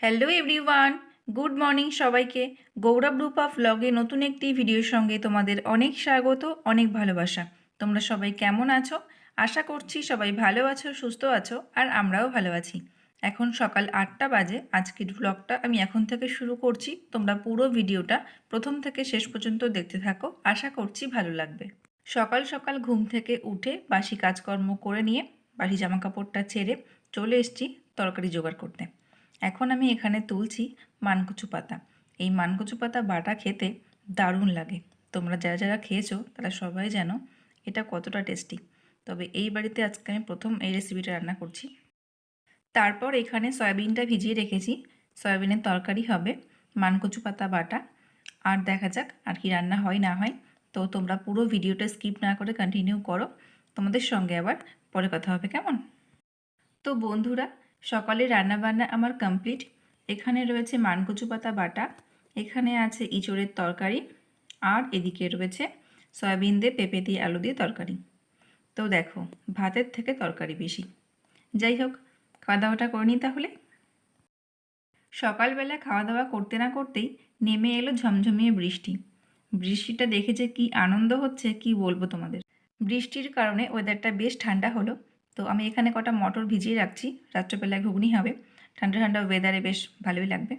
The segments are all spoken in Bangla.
হ্যালো এভরিওয়ান, গুড মর্নিং সবাইকে। গৌরব রূপা ভ্লগে নতুন একটি ভিডিওর সঙ্গে তোমাদের অনেক স্বাগত, অনেক ভালোবাসা। তোমরা সবাই কেমন আছো? আশা করছি সবাই ভালো আছো, সুস্থ আছো, আর আমরাও ভালো আছি। এখন সকাল 8টা বাজে। আজকের ভ্লগটা আমি এখন থেকে শুরু করছি। তোমরা পুরো ভিডিওটা প্রথম থেকে শেষ পর্যন্ত দেখতে থাকো, আশা করছি ভালো লাগবে। সকাল সকাল ঘুম থেকে উঠে বাসি কাজকর্ম করে নিয়ে বাসি জামাকাপড়টা ছেড়ে চলে এসেছি তরকারি জোগাড় করতে। এখন আমি এখানে তুলছি মানকচু পাতা। এই মানকচু পাতা বাটা খেতে দারুণ লাগে। তোমরা যারা যারা খেয়েছো তারা সবাই জানো এটা কতটা টেস্টি। তবে এই বাড়িতে আজকে আমি প্রথম এই রেসিপিটা রান্না করছি। তারপর এখানে সয়াবিনটা ভিজিয়ে রেখেছি। সয়াবিনের তরকারি হবে, মানকচু পাতা বাটা। আর দেখা যাক আর কি রান্না হয় না হয়। তো তোমরা পুরো ভিডিওটা স্কিপ না করে কন্টিনিউ করো। তোমাদের সঙ্গে আবার পরে কথা হবে, কেমন? তো বন্ধুরা, সকালে রান্নাবান্না আমার কমপ্লিট। এখানে রয়েছে মানকচু পাতা বাটা, এখানে আছে ইঁচড়ের তরকারি, আর এদিকে রয়েছে সয়াবিন দিয়ে পেঁপে দিয়ে আলু দিয়ে তরকারি। তো দেখো, ভাতের থেকে তরকারি বেশি। যাই হোক, খাওয়া দাওয়াটা করে নিই তাহলে। সকালবেলা খাওয়া দাওয়া করতে না করতেই নেমে এলো ঝমঝমিয়ে বৃষ্টি। বৃষ্টিটা দেখে যে কী আনন্দ হচ্ছে কি বলবো তোমাদের। বৃষ্টির কারণে ওয়েদারটা বেশ ঠান্ডা হলো। তো আমি এখানে কটা মটর ভিজিয়ে রাখছি, রাত্রেবেলায় ঘুগনি হবে। ঠান্ডা ঠান্ডা ওয়েদারে বেশ ভালোই লাগবে।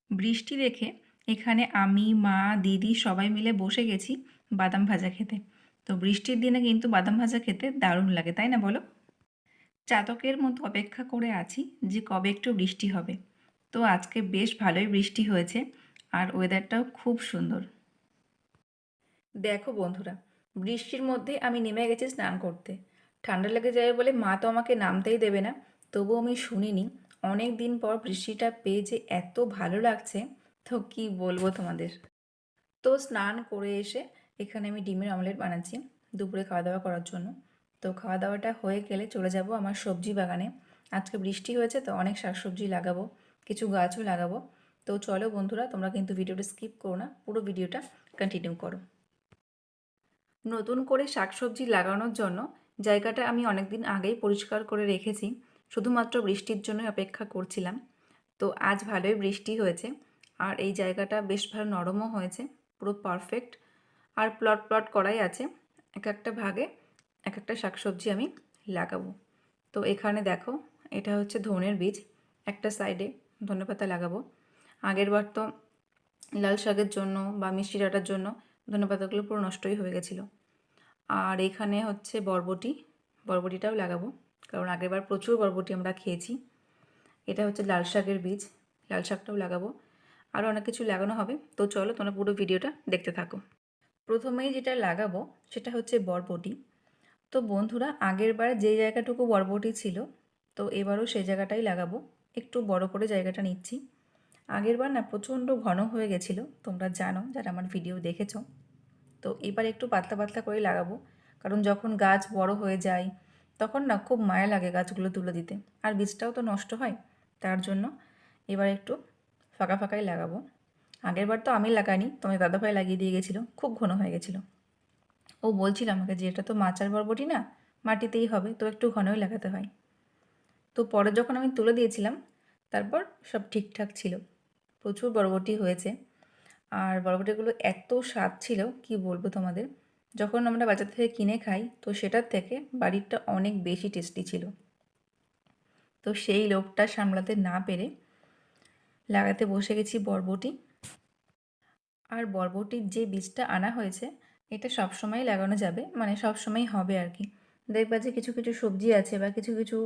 বৃষ্টি দেখে এখানে আমি, মা, দিদি সবাই মিলে বসে গেছি বাদাম ভাজা খেতে। তো বৃষ্টির দিনে কিন্তু বাদাম ভাজা খেতে দারুণ লাগে, তাই না বলো? চাতকের মতো অপেক্ষা করে আছি যে কবে একটু বৃষ্টি হবে। তো আজকে বেশ ভালোই বৃষ্টি হয়েছে, আর ওয়েদারটাও খুব সুন্দর। দেখো বন্ধুরা, বৃষ্টির মধ্যে আমি নেমে গেছি স্নান করতে। ঠান্ডা লেগে যাবে বলে মা তো আমাকে নামতেই দেবে না, তবুও আমি শুনিনি। অনেক দিন পর বৃষ্টিটা পেয়ে যে এত ভালো লাগছে, তো কি বলবো তোমাদের। তো স্নান করে এসে এখানে আমি ডিমের অমলেট বানাচ্ছি দুপুরে খাওয়া দাওয়া করার জন্য। তো খাওয়া দাওয়াটা হয়ে গেলে চলে যাব আমার সবজি বাগানে। আজকে বৃষ্টি হয়েছে তো অনেক শাকসবজি লাগাবো, কিছু গাছও লাগাবো। তো চলো বন্ধুরা, তোমরা কিন্তু ভিডিওটা স্কিপ করো না, পুরো ভিডিওটা কন্টিনিউ করো। নতুন করে শাকসবজি লাগানোর জন্য জায়গাটা আমি অনেক দিন আগেই পরিষ্কার করে রেখেছি, শুধুমাত্র বৃষ্টির জন্য অপেক্ষা করছিলাম। তো আজ ভালোই বৃষ্টি হয়েছে, আর এই জায়গাটা বেশ ভালো নরমও হয়েছে, পুরো পারফেক্ট। আর প্লট প্লট করাই আছে, এক একটা ভাগে এক একটা শাকসবজি আমি লাগাবো। তো এখানে দেখো, এটা হচ্ছে ধনের বীজ, একটা সাইডে ধনেপাতা লাগাবো। আগের বার তো লাল শাকের জন্য বা মিষ্টি ডাঁটার জন্য ধনেপাতাগুলো পুরো নষ্টই হয়ে গেছিলো। আর এখানে হচ্ছে বরবটি, বরবটিটাও লাগাবো, কারণ আগেরবার প্রচুর বরবটি আমরা খেয়েছি। এটা হচ্ছে লাল শাকের বীজ, লাল শাকটাও লাগাবো। আরও অনেক কিছু লাগানো হবে। তো চলো তোমরা পুরো ভিডিওটা দেখতে থাকো। প্রথমেই যেটা লাগাবো সেটা হচ্ছে বরবটি। তো বন্ধুরা, আগেরবার যে জায়গাটুকু বরবটি ছিল, তো এবারও সেই জায়গাটাই লাগাবো। একটু বড় করে জায়গাটা নিচ্ছি। আগেরবার না প্রচণ্ড ঘন হয়ে গেছিলো, তোমরা জানো যারা আমার ভিডিও দেখেছো। তো এবার একটু পাতলা পাতলা করে লাগাবো, কারণ যখন গাছ বড় হয়ে যায় তখন না খুব মায়া লাগে গাছগুলো তুলে দিতে, আর বীজটাও তো নষ্ট হয়। তার জন্য এবার একটু ফাঁকা ফাঁকাই লাগাবো। আগেরবার তো আমি লাগাইনি, তোমার দাদাভাই লাগিয়ে দিয়ে গেছিলো, খুব ঘন হয়ে গেছিলো। ও বলছিল আমাকে যে এটা তো মাচার বরবটি না, মাটিতেই হবে, তো একটু ঘনই লাগাতে হয়। তো পরে যখন আমি তুলে দিয়েছিলাম, তারপর সব ঠিকঠাক ছিল, প্রচুর বরবটি হয়েছে। আর বরবটিগুলো এত স্বাদ ছিল কি বলবো তোমাদের। যখন আমরা বাজার থেকে কিনে খাই তো সেটার থেকে বাড়িরটা অনেক বেশি টেস্টি ছিল। তো সেই লোভটা সামলাতে না পেরে লাগাতে বসে গেছি বরবটি। আর বরবটির যে বীজটা আনা হয়েছে এটা সবসময় লাগানো যাবে, মানে সবসময় হবে আর কি। দেখবা যে কিছু কিছু সবজি আছে বা কিছু কিছু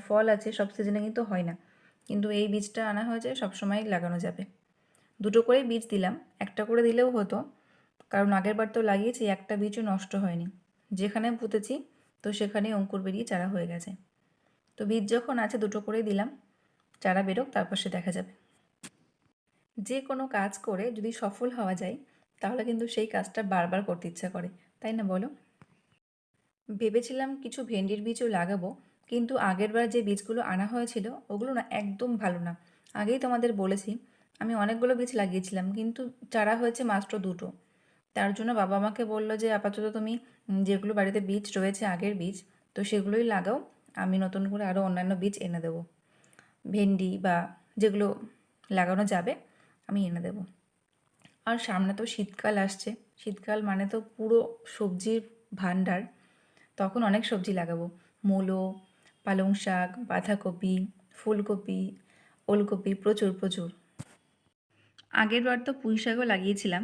ফল আছে সব সিজনে কিন্তু হয় না, কিন্তু এই বীজটা আনা হয়েছে সবসময় লাগানো যাবে। দুটো করে বীজ দিলাম, একটা করে দিলেও হতো, কারণ আগেরবার তো লাগিয়েছি একটা বীজও নষ্ট হয়নি। যেখানে পুঁতেছি তো সেখানেই অঙ্কুর বেরিয়ে চারা হয়ে গেছে। তো বীজ যখন আছে দুটো করেই দিলাম, চারা বেরোক তারপর সে দেখা যাবে। যে কোনো কাজ করে যদি সফল হওয়া যায় তাহলে কিন্তু সেই কাজটা বারবার করতে ইচ্ছা করে, তাই না বলো? ভেবেছিলাম কিছু ভেন্ডির বীজও লাগাবো, কিন্তু আগেরবার যে বীজগুলো আনা হয়েছিল ওগুলো না একদম ভালো না। আগেই তোমাদের বলেছি আমি অনেকগুলো বীজ লাগিয়েছিলাম, কিন্তু চারা হয়েছে মাত্র দুটো। তার জন্য বাবা আমাকে বলল যে আপাতত তুমি যেগুলো বাড়িতে বীজ রয়েছে আগের বীজ, তো সেগুলোই লাগাও, আমি নতুন করে আরও অন্যান্য বীজ এনে দেবো। ভেন্ডি বা যেগুলো লাগানো যাবে আমি এনে দেবো। আর সামনে তো শীতকাল আসছে, শীতকাল মানে তো পুরো সবজির ভাণ্ডার। তখন অনেক সবজি লাগাবো, মূলো, পালং শাক, বাঁধাকপি, ফুলকপি, ওলকপি, প্রচুর প্রচুর। আগের বার তো পুঁই শাকও লাগিয়েছিলাম,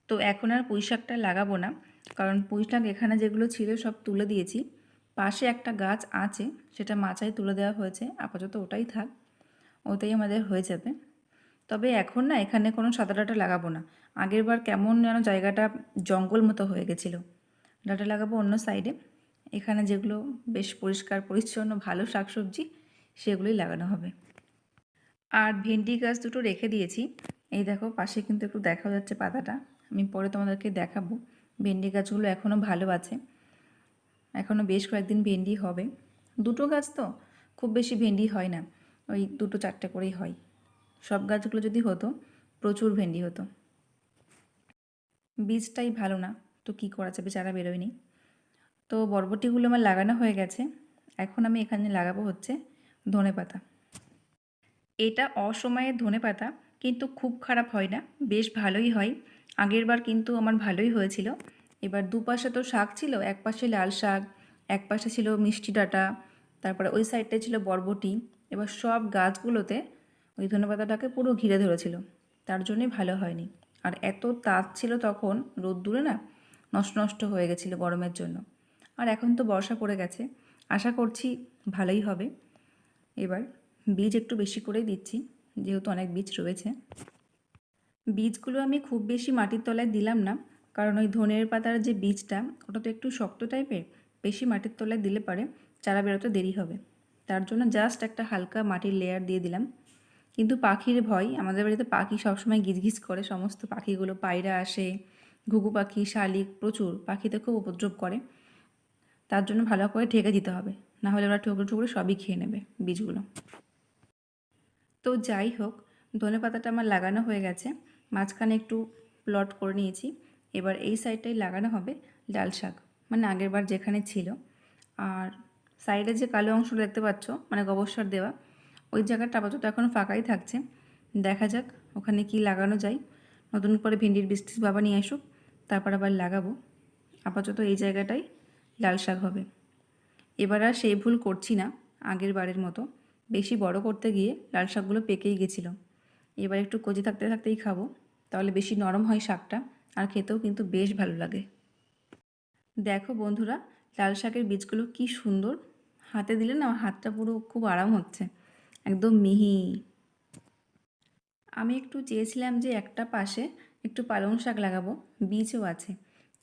তো এখন আর পুঁই শাকটা লাগাবো না, কারণ পুঁই শাক এখানে যেগুলো ছিল সব তুলে দিয়েছি। পাশে একটা গাছ আছে, সেটা মাচায় তুলে দেওয়া হয়েছে, আপাতত ওটাই থাক, ওটাই আমাদের হয়ে যাবে। তবে এখন না এখানে কোনো সাদা ডাঁটা লাগাবো না। আগের বার কেমন যেন জায়গাটা জঙ্গল মতো হয়ে গেছিলো। ডাঁটা লাগাবো অন্য সাইডে। এখানে যেগুলো বেশ পরিষ্কার পরিচ্ছন্ন ভালো শাকসবজি সেগুলোই লাগানো হবে। আর ভেন্ডি গাছ দুটো রেখে দিয়েছি, এই দেখো পাশে কিন্তু একটু দেখা যাচ্ছে পাতাটা, আমি পরে তোমাদেরকে দেখাবো। ভেন্ডি গাছগুলো এখনও ভালো আছে, এখনও বেশ কয়েকদিন ভেন্ডি হবে। দুটো গাছ তো খুব বেশি ভেন্ডি হয় না, ওই 2-4টে করেই হয়। সব গাছগুলো যদি হতো প্রচুর ভেন্ডি হতো। বীজটাই ভালো না, তো কী করা যাবে, চারা বেরোয়নি। তো বরবটিগুলো আমার লাগানো হয়ে গেছে, এখন আমি এখানে লাগাবো হচ্ছে ধনেপাতা। এটা অসময়ের ধনেপাতা, কিন্তু খুব খারাপ হয় না, বেশ ভালোই হয়। আগের বার কিন্তু আমার ভালোই হয়েছিল। এবার দুপাশে তো শাক ছিল, এক পাশে লাল শাক, এক পাশে ছিল মিষ্টি ডাঁটা, তারপরে ওই সাইডটায় ছিল বরবটি। এবার সব গাছগুলোতে ওই ধনেপাতাটাকে পুরো ঘিরে ধরেছিল, তার জন্যই ভালো হয়নি। আর এত তাপ ছিল তখন, রোদ্দুরে না নষ্ট নষ্ট হয়ে গেছিলো গরমের জন্য। আর এখন তো বর্ষা পড়ে গেছে, আশা করছি ভালোই হবে। এবার বীজ একটু বেশি করেই দিচ্ছি, যেহেতু অনেক বীজ রয়েছে। বীজগুলো আমি খুব বেশি মাটির তলায় দিলাম না, কারণ ওই ধনের পাতার যে বীজটা ওটা তো একটু শক্ত টাইপের, বেশি মাটির তলায় দিলে পারে চারা বেরোতে দেরি হবে। তার জন্য জাস্ট একটা হালকা মাটির লেয়ার দিয়ে দিলাম। কিন্তু পাখির ভয়, আমাদের বাড়িতে পাখি সবসময় গিজগিজ করে, সমস্ত পাখিগুলো, পায়রা আসে, ঘুঘু পাখি, শালিক, প্রচুর পাখিতে খুব উপদ্রব করে। তার জন্য ভালো করে ঢেকে দিতে হবে, না হলে ওরা ঠুকরে ঠুকরে সবই খেয়ে নেবে বীজগুলো। তো যাই হোক, ধনেপাতাটা আমার লাগানো হয়ে গেছে, মাঝখানে একটু প্লট করে নিয়েছি। এবার এই সাইডটাই লাগানো হবে লাল শাক, মানে আগের বার যেখানে ছিল। আর সাইডে যে কালো অংশটা দেখতে পাচ্ছ, মানে গোবর সার দেওয়া, ওই জায়গাটা আপাতত এখন ফাঁকাই থাকছে। দেখা যাক ওখানে কি লাগানো যায়, নতুন করে ভেন্ডির বীজ বাবা নিয়ে আসুক, তারপর আবার লাগাবো। আপাতত এই জায়গাটাই লাল শাক হবে। এবার আর সেই ভুল করছি না আগের বারের মতো, বেশি বড় করতে গিয়ে লাল শাকগুলো পেকেই গেছিলো। এবার একটু কচি থাকতে থাকতেই খাবো, তাহলে বেশি নরম হয় শাকটা, আর খেতেও কিন্তু বেশ ভালো লাগে। দেখো বন্ধুরা, লাল শাকের বীজগুলো কি সুন্দর, হাতে দিলে না হাতটা পুরো খুব আরাম হচ্ছে, একদম মিহি। আমি একটু চেয়েছিলাম যে একটা পাশে একটু পালং শাক লাগাবো, বীজও আছে,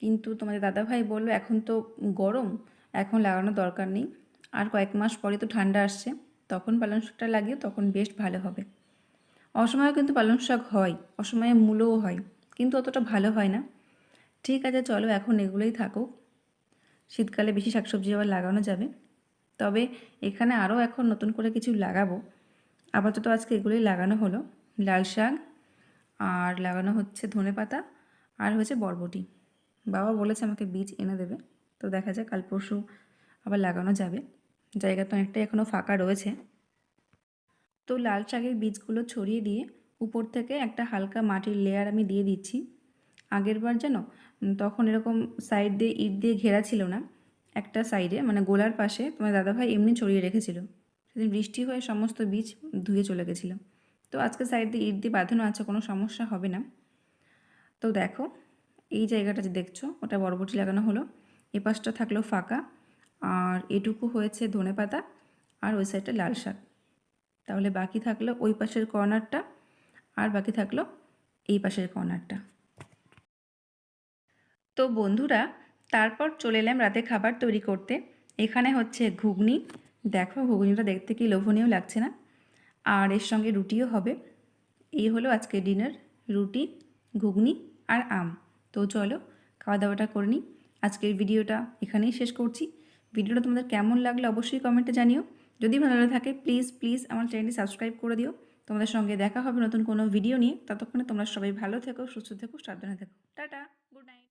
কিন্তু তোমাদের দাদাভাই বললো এখন তো গরম, এখন লাগানোর দরকার নেই, আর কয়েক মাস পরে তো ঠান্ডা আসছে, তখন পালং শাকটা লাগিয়ে তখন বেশ ভালো হবে। অসময়েও কিন্তু পালং শাক হয়, অসময়ে মূলও হয়, কিন্তু অতটা ভালো হয় না। ঠিক আছে চলো, এখন এগুলোই থাকুক, শীতকালে বেশি শাকসবজি আবার লাগানো যাবে। তবে এখানে আরও এখন নতুন করে কিছু লাগাবো, আপাতত আজকে এগুলোই লাগানো হলো, লাল শাক, আর লাগানো হচ্ছে ধনেপাতা, আর হচ্ছে বরবটি। বাবা বলেছে আমাকে বীজ এনে দেবে, তো দেখা যাক কাল পরশু আবার লাগানো যাবে। জায়গা তো অনেকটাই এখনও ফাঁকা রয়েছে। তো লাল শাকের বীজগুলো ছড়িয়ে দিয়ে উপর থেকে একটা হালকা মাটির লেয়ার আমি দিয়ে দিচ্ছি। আগের বার যেন তখন এরকম সাইড দিয়ে ইট দিয়ে ঘেরা ছিল না, একটা সাইডে মানে গোলার পাশে তোমার দাদাভাই এমনি ছড়িয়ে রেখেছিল, সেদিন বৃষ্টি হয়ে সমস্ত বীজ ধুয়ে চলে গেছিলো। তো আজকে সাইড দিয়ে ইট দিয়ে বাঁধানো আছে, কোনো সমস্যা হবে না। তো দেখো এই জায়গাটা যে দেখছো ওটা বরবটি লাগানো হলো, এ পাশটা থাকলো ফাঁকা, আর এটুকু হয়েছে ধনেপাতা, আর ওই সাইডটা লাল শাক। তাহলে বাকি থাকলো ওই পাশের কর্নারটা, আর বাকি থাকলো এই পাশের কর্নারটা। তো বন্ধুরা, তারপর চলে এলাম রাতে খাবার তৈরি করতে। এখানে হচ্ছে ঘুগনি, দেখো ঘুগনিটা দেখতে কি লোভনীয় লাগছে না, আর এর সঙ্গে রুটিও হবে। এই হলো আজকে ডিনার, রুটি, ঘুগনি আর আম। তো চলো খাওয়া দাওয়াটা করে নিই। আজকের ভিডিওটা এখানেই শেষ করছি। ভিডিওটা তোমাদের কেমন লাগলো অবশ্যই কমেন্টে জানিও। যদি ভালো লাগে থাকে প্লিজ প্লিজ আমার চ্যানেলটি সাবস্ক্রাইব করে দিও। তোমাদের সঙ্গে দেখা হবে নতুন কোনো ভিডিও নিয়ে, ততক্ষণে তোমরা সবাই ভালো থেকো, সুস্থ থেকো, সাবধানে থেকো, টাটা।